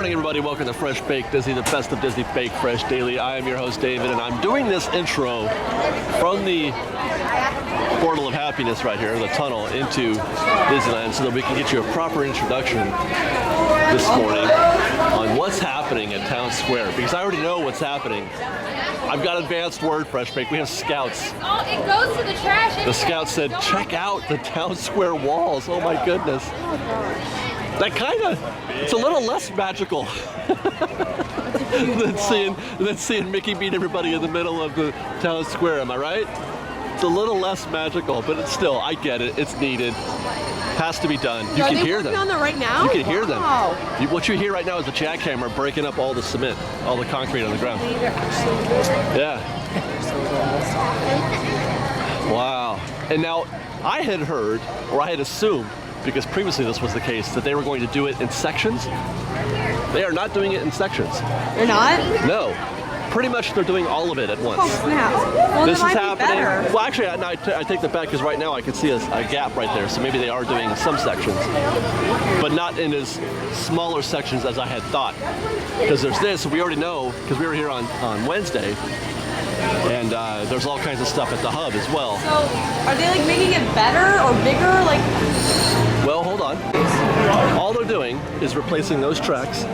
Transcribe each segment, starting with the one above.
morning, everybody. Welcome to Fresh Baked Disney, the best of Disney Baked Fresh Daily. I am your host, David, and I'm doing this intro from the portal of happiness right here, the tunnel into Disneyland, so that we can get you a proper introduction this morning on what's happening at Town Square, because I already know what's happening. I've got advanced word, Fresh Baked. We have scouts. Oh, it goes to the trash. The scouts said, check out the Town Square walls. Oh my goodness. That kind of, it's a little less magical than seeing Mickey beat everybody in the middle of the Town Square, am I right? It's a little less magical, but it's still, I get it, it's needed. Has to be done. You can hear them. Are they working on that right now? You can hear them. What you hear right now is a jackhammer breaking up all the cement, all the concrete on the ground. Yeah. Wow. And now, I had heard, or I had assumed, because previously this was the case, that they were going to do it in sections. They are not doing it in sections. They're not? No. Pretty much they're doing all of it at once. Oh, snap. Well, this is might happening. Be better. Well, actually, I take that back, because right now I can see a gap right there, so maybe they are doing some sections, but not in as smaller sections as I had thought. Because there's this, we already know, because we were here on Wednesday, and there's all kinds of stuff at the hub as well. So, are they like making it better or bigger? Like, well, hold on. All they're doing is replacing those tracks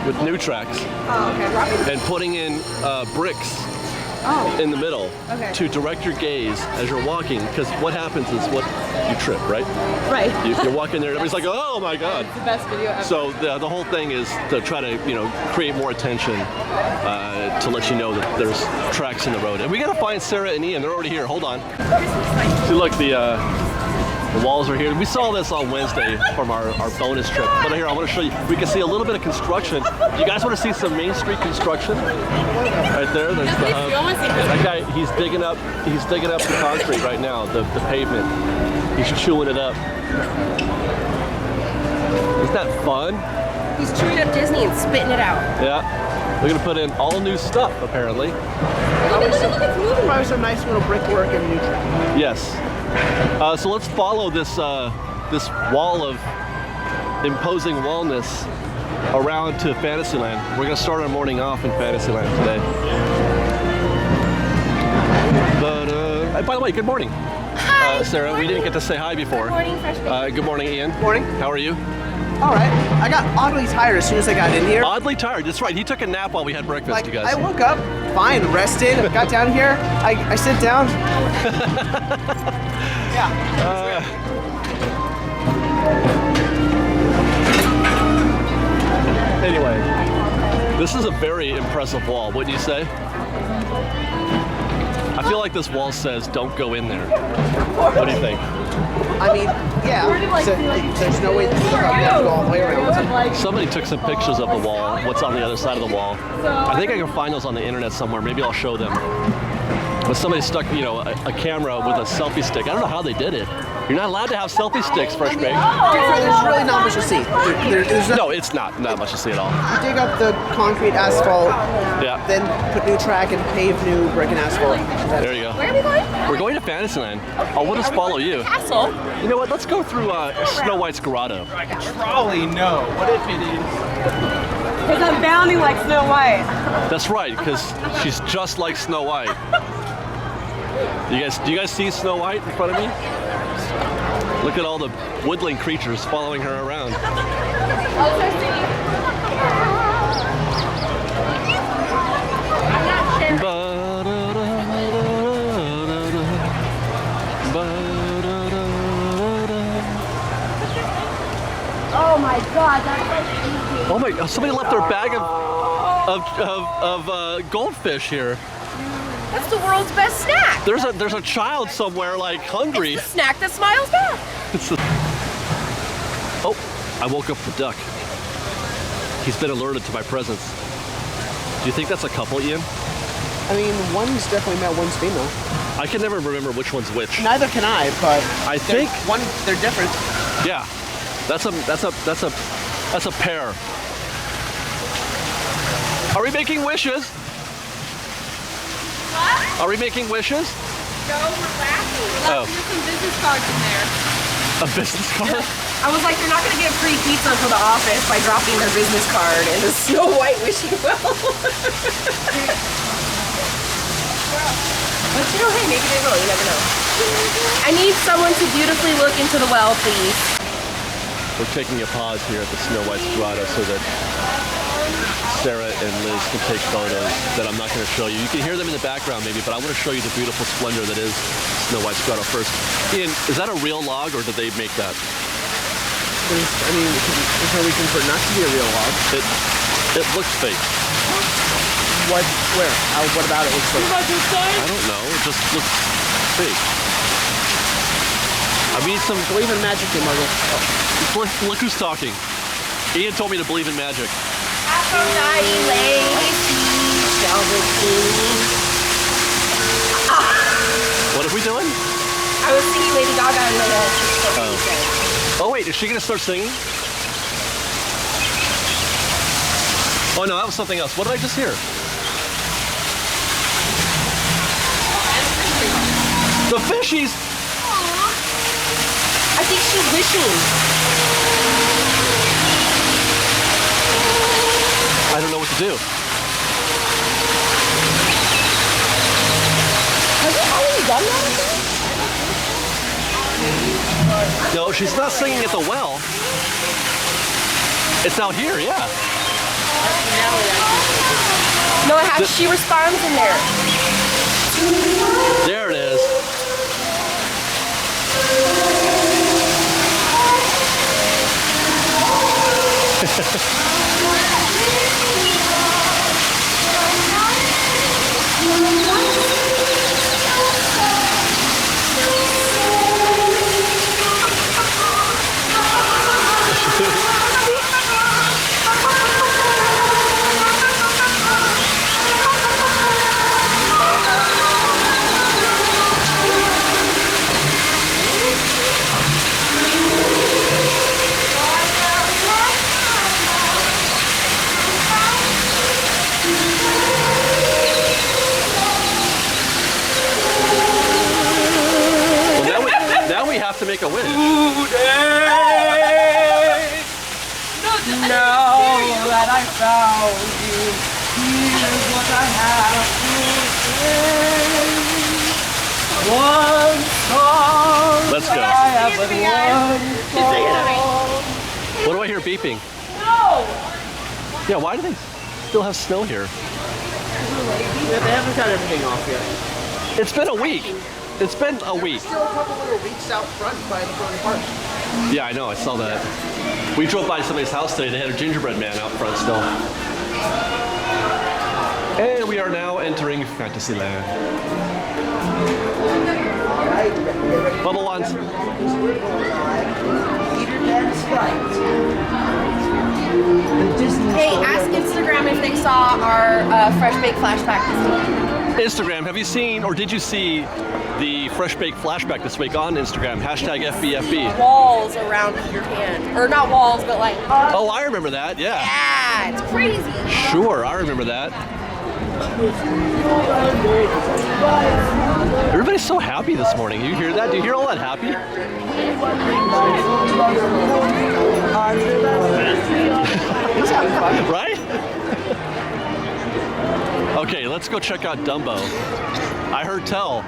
with new tracks, and putting in bricks in the middle to direct your gaze as you're walking, because what happens is you trip, right? Right. You're walking there and everybody's like, oh my God. It's the best video ever. So the whole thing is to try to, create more attention to let you know that there's tracks in the road. And we gotta find Sarah and Ian, they're already here, hold on. See, look, the walls are here. We saw this on Wednesday from our bonus trip. But here, I want to show you. We can see a little bit of construction. You guys want to see some Main Street construction? Right there. There's the hub. That guy, he's digging up the concrete right now, the pavement. He's chewing it up. Isn't that fun? He's chewing up Disney and spitting it out. Yeah. We're gonna put in all new stuff, apparently. Look, it's moving. Probably some nice little brickwork and new track. Yes. So let's follow this wall of imposing wallness around to Fantasyland. We're going to start our morning off in Fantasyland today. But by the way, good morning. Hi. Sarah, we didn't get to say hi before. Good morning, Fresh Baked. Good morning, Ian. Morning. How are you? All right. I got oddly tired as soon as I got in here. Oddly tired. That's right. He took a nap while we had breakfast, you guys. I woke up fine, rested, got down here. I sit down. Yeah. Anyway, this is a very impressive wall, wouldn't you say? I feel like this wall says, don't go in there. What do you think? I mean, yeah. So, there's no way to go all the way around. Somebody took some pictures of the wall, what's on the other side of the wall. I think I can find those on the internet somewhere. Maybe I'll show them. But somebody stuck, a camera with a selfie stick. I don't know how they did it. You're not allowed to have selfie sticks, Fresh Baked. There's really not much to see. No, it's not much to see at all. You dig up the concrete asphalt, then put new track and pave new brick and asphalt. There you go. Where are we going? We're going to Fantasyland. Oh, we'll just follow you. Castle. You know what? Let's go through Snow White's grotto. Trolley, no. What if it is? Because I'm bounding like Snow White. That's right, because she's just like Snow White. Do you guys see Snow White in front of me? Look at all the woodland creatures following her around. Oh my God, that's like easy. Oh my God, somebody left their bag of goldfish here. That's the world's best snack. There's a child somewhere like hungry. It's the snack that smiles back. Oh, I woke up the duck. He's been alerted to my presence. Do you think that's a couple, Ian? I mean, one's definitely male, one's female. I can never remember which one's which. Neither can I, but I think they're different. Yeah, that's a pair. Are we making wishes? What? Are we making wishes? No, we're laughing. Oh. There's some business cards in there. A business card? I was like, they're not going to get free pizza for the office by dropping their business card in the Snow White wishing well. But you know, hey, maybe they will. You never know. I need someone to beautifully look into the well, please. We're taking a pause here at the Snow White's grotto so that Sarah and Liz can take photos that I'm not going to show you. You can hear them in the background maybe, but I want to show you the beautiful splendor that is Snow White's grotto first. Ian, is that a real log or did they make that? There's no reason for it not to be a real log. It looks fake. What? Where? What about it looks fake? I don't know. It just looks fake. I mean, Believe in magic, you muggle. look who's talking. Ian told me to believe in magic. Aphrodite, lady, shall the king. What are we doing? I was singing Lady Gaga in my head. Oh wait, is she gonna start singing? Oh no, that was something else. What did I just hear? The fishies! I think she's wishing. I don't know what to do. Has it already done that? No, she's not singing at the well. It's out here, yeah. No, it has. She responds in there. There it is. To make a wish. Now that I found you, here's what I have to say. One song. Let's go. I have but one song. What do I hear beeping? No. Yeah, why do they still have snow here? Yeah, they haven't got everything off yet. It's been a week. It's been a week. Still a couple little leaks out front by the front park. Yeah, I know. I saw that. We drove by somebody's house today. They had a gingerbread man out front still. And we are now entering Fantasyland. Bubble wands. Hey, ask Instagram if they saw our Fresh Bake Flashback this week. Instagram, have you seen or did you see the Fresh Bake Flashback this week on Instagram? Hashtag FBFB. Walls around Peter Pan. Or not walls, but like... Oh, I remember that, yeah. Yeah, it's crazy. Sure, I remember that. Everybody's so happy this morning. You hear that? Do you hear all that happy? Right? Okay, let's go check out Dumbo. I heard tell.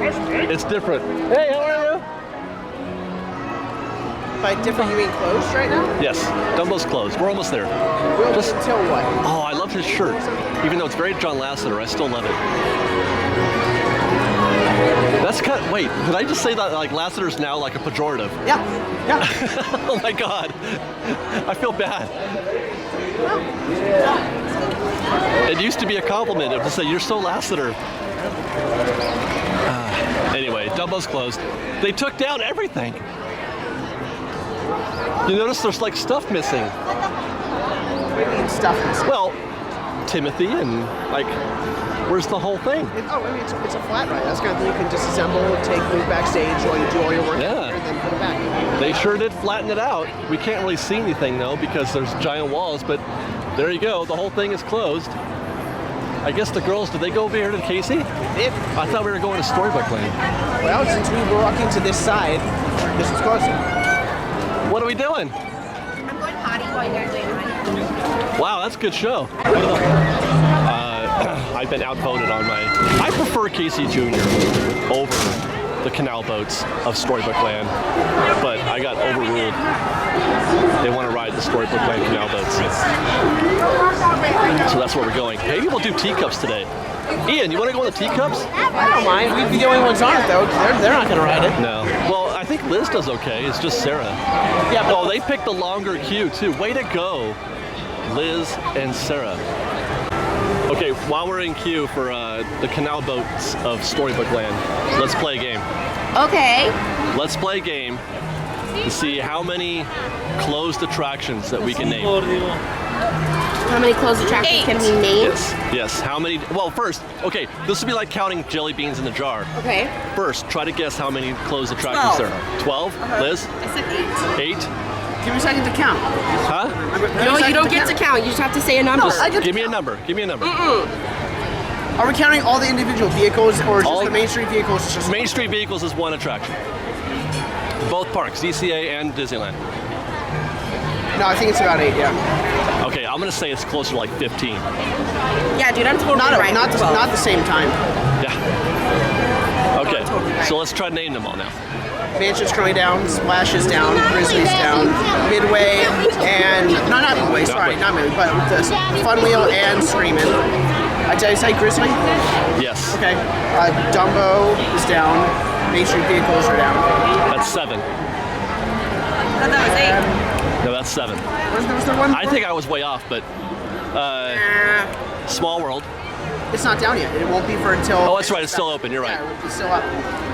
It's different. Hey, how are you? By different, you mean closed right now? Yes, Dumbo's closed. We're almost there. Well, just until what? Oh, I love his shirt. Even though it's very John Lasseter, I still love it. That's kind of, wait, did I just say that like Lasseter's now like a pejorative? Yeah. Oh my God. I feel bad. It used to be a compliment to say, you're so Lasseter. Anyway, Dumbo's closed. They took down everything. You notice there's like stuff missing. What do you mean stuff missing? Well, Timothy and like, where's the whole thing? It's a flat ride. That's kind of thing you can disassemble, move backstage while you do all your work, Yeah. and then put it back. They sure did flatten it out. We can't really see anything though because there's giant walls, but there you go. The whole thing is closed. I guess the girls, did they go over here to Casey? Did. I thought we were going to Storybook Land. Well, since we were walking to this side, this is closer. What are we doing? I'm going potty while you guys are potty. Wow, that's a good show. I've been outvoted on my... I prefer Casey Jr. over the canal boats of Storybook Land, but I got overruled. They want to ride the Storybook Land canal boats. So that's where we're going. Maybe we'll do teacups today. Ian, you want to go on the teacups? I don't mind. We'd be the only ones on it, though. They're not going to ride it. No. Well, I think Liz does okay. It's just Sarah. Yeah, but Oh, they picked the longer queue, too. Way to go, Liz and Sarah. Okay, while we're in queue for the canal boats of Storybook Land, let's play a game. Okay. Let's play a game to see how many closed attractions that we can name. How many closed attractions can we name? Yes. How many? Well, first, okay, this would be like counting jelly beans in the jar. Okay. First, try to guess how many closed attractions 12. there are. 12? Liz? I said 8. 8? give me a second to count. Huh? No, you don't get to count. You just have to say a number. No, I get Give me a number. Give me a number. Are we counting all the individual vehicles or just the Main Street vehicles? It's just Main Street Vehicles is one attraction. Both parks, DCA and Disneyland. No, I think it's about 8, yeah. Okay, I'm gonna say it's closer to like 15. Yeah, dude, I'm totally Not right. not the same time. Yeah. Okay, so let's try to name them all now. Mansion's going down, Splash is down, Grizzly's down, Midway, and not Midway, sorry, not Midway, but with this Fun Wheel and Screamin'. Did I say Grizzly? Yes. Okay. Dumbo is down. Main Street vehicles are down. That's 7. I thought that was 8. No, that's 7. Was there one? I think I was way off, but Small World. It's not down yet. It won't be for until. Oh, that's right. It's still open. You're Yeah, right. it's still up.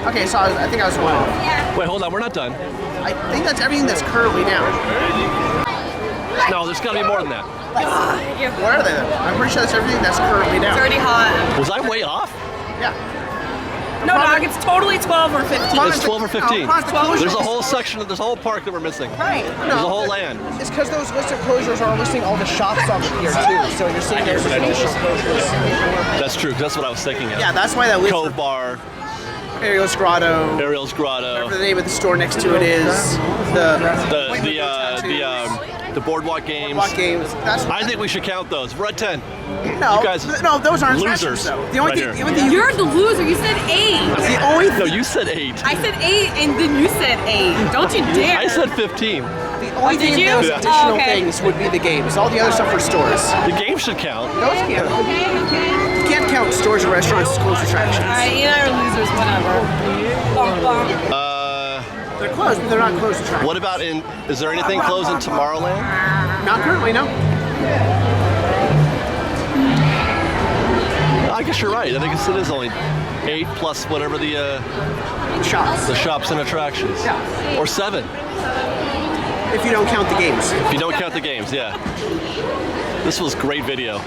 Okay, so I think I was one off. Wait, hold on. We're not done. I think that's everything that's currently down. No, there's got to be more than that. What are they then? I'm pretty sure that's everything that's currently down. It's already hot. Was I way off? Yeah. No, dog, it's totally 12 or 15. It's 12 or 15. No, There's a whole section of this whole park that we're missing. Right. There's a whole land. It's because those list of closures are listing all the shops on the pier too. So you're seeing there's additional closures. That's true, 'cause that's what I was thinking of. Yeah, that's why that list. Cove Bar, Ariel's Grotto. Ariel's Grotto, Whatever the name of the store next to it is. the Boardwalk Games. Boardwalk Games. That's I think we should count those. We're at 10. no, you guys- no, those aren't losers attractions, though. The only right thing, here. the only thing You're the loser. You said 8. the only No, you said 8. I said 8, and then you said 8. Don't you dare. I said 15. The only thing did you? in those Yeah. additional Oh, okay. things would be the games. All the other stuff were stores. The game should count. Those can't. You can't count stores or restaurants as closed attractions. Alright, you and I are losers, whatever. Bum, bum. They're closed, but they're not closed attractions. What about is there anything closed in Tomorrowland? Not currently, no. I guess you're right. I think it is only 8 plus whatever the Shops. shops and attractions. Yeah. Or 7. If you don't count the games. If you don't count the games, yeah. This was great video.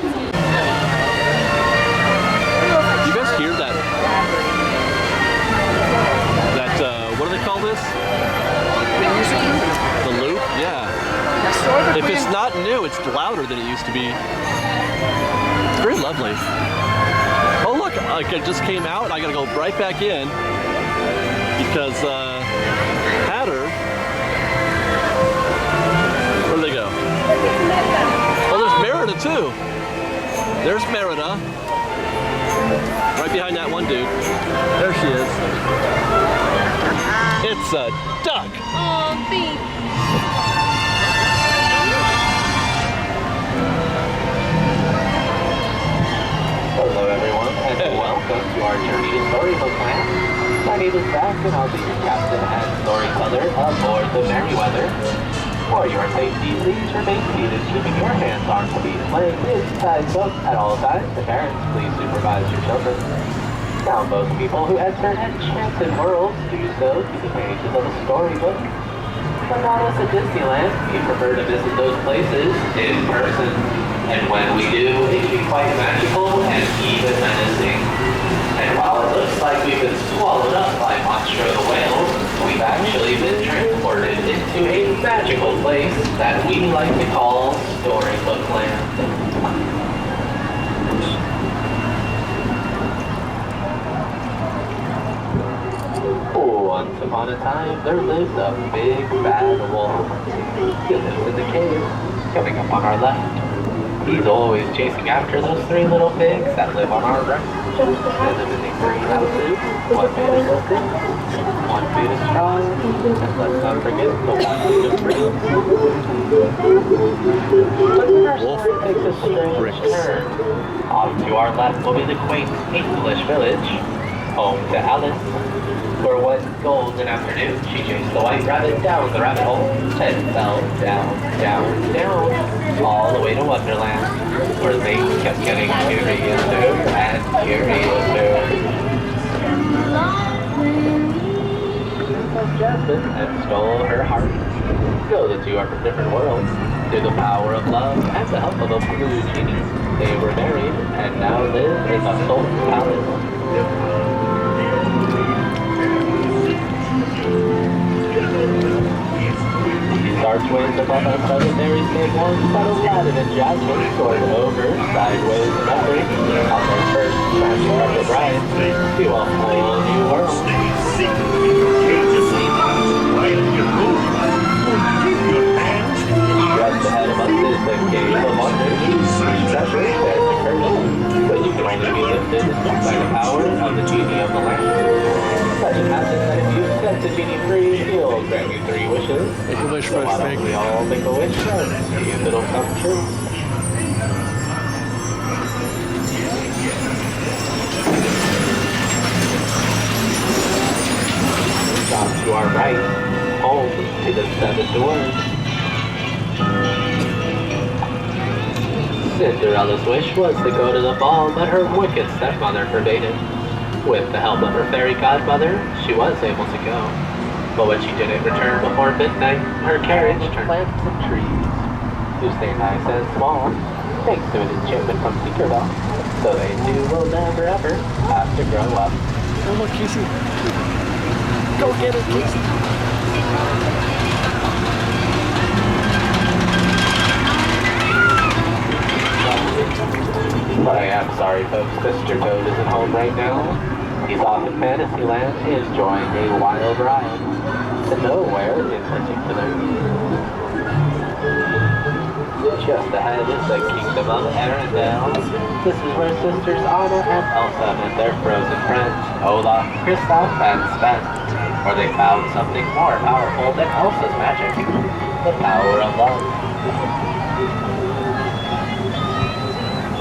You guys hear that? What do they call this? The loop? Yeah. If it's not new, it's louder than it used to be. It's very lovely. Oh look, like it just came out. I gotta go right back in because Hatter. Where'd they go? Oh, there's Merida too. There's Merida. Right behind that one dude. There she is. It's a duck. Oh, thanks. Hello everyone, and welcome to our journey to Storybook Land. My name is Zach, and I'll be your captain and storyteller aboard the Merryweather. For your safety, please remain seated, keeping your hands on the plane is tied up at all times. And parents, please supervise your children. Now, most people who enter enchanted worlds do so through the pages of a storybook. But not us at Disneyland. We prefer to visit those places in person. And when we do, it can be quite magical and even menacing. And while it looks like we've been swallowed up by Monstro the Whale, we've actually been transported into a magical place that we like to call Storybook Land. Once upon a time, there lived a big bad wolf. He lives in the cave, coming up on our left. He's always chasing after those three little pigs that live on our right. They live in these three houses. One made of silken, one made of straw, and let's not forget the one made of green. But then our story takes a strange turn. Off to our left will be the quaint English village, home to Alice, where one golden afternoon she chased the white rabbit down the rabbit hole and fell down, down, down, all the way to Wonderland, where they kept getting curiouser and curiouser. Jasmine and stole her heart. Though the two are from different worlds, through the power of love and the help of a blue genie, they were married and now live in the Holtz palace. Archways above us are the very same ones that Aladdin and Jasmine soared over, sideways and upwards, on their first magic ride to a whole new world. Just ahead of us is the Cave of Wonders, treasure and curse, but you can only be lifted by the power of the genie of the lamp. Legend has it that if you set the genie free, he'll grant you 3 wishes. Make a wish So for why a don't fake. we all make a wish and see if it'll come true. Off to our right, home to the 7 doors. Cinderella's wish was to go to the ball, but her wicked stepmother forbade it. With the help of her fairy godmother, she was able to go. But when she didn't return before midnight, her carriage turned plants and trees, who stay nice and small, thanks to an enchantment from Tinkerbell, so they too will never ever have to grow up. Oh, look, Casey. Go get it, Casey. But I am sorry, folks, Mr. Toad isn't home right now. He's off in Fantasyland, enjoying a wild ride to nowhere in particular. Just ahead is the Kingdom of Arendelle. This is where sisters Anna and Elsa met their frozen friends, Olaf, Kristoff, and Sven, where they found something more powerful than Elsa's magic, the power of love.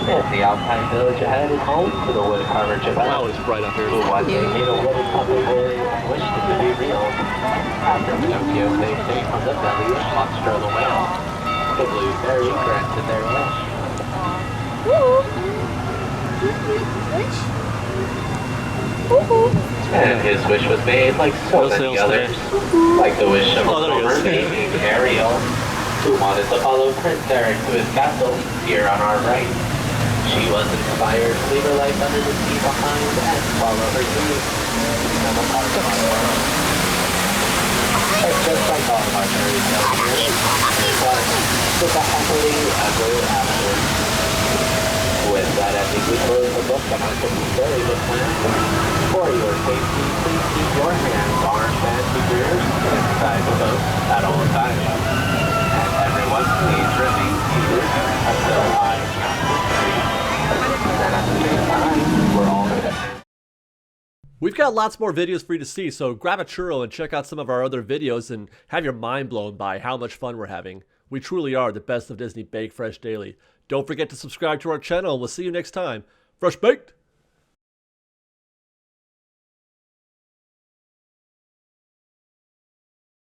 And the Alpine village ahead is home to the woodcarver Javelle, Wow, it's bright out here. who one day made a wooden puppet boy and wished it to be real. After Pinocchio saved him from the belly of Monstro the whale, the blue fairy granted their wish. And his wish was made like so No many sales others, today. like the wish of a Oh, there he is. former named Ariel, who wanted to follow Prince Eric to his castle here on our right. She was inspired to leave her life under the sea behind and follow her dreams to become a part of our world. But just like all of our fairy tales here, it was with a happily ever after. With that ending, we close the book on our Storybook Land. For your safety, please keep your hands, arms, and fingers inside the boat at all times. And everyone, please remain seated until I count to 3. And at the same time, we're all going to... We've got lots more videos for you to see, so grab a churro and check out some of our other videos and have your mind blown by how much fun we're having. We truly are the best of Disney Baked Fresh Daily. Don't forget to subscribe to our channel and we'll see you next time. Fresh Baked!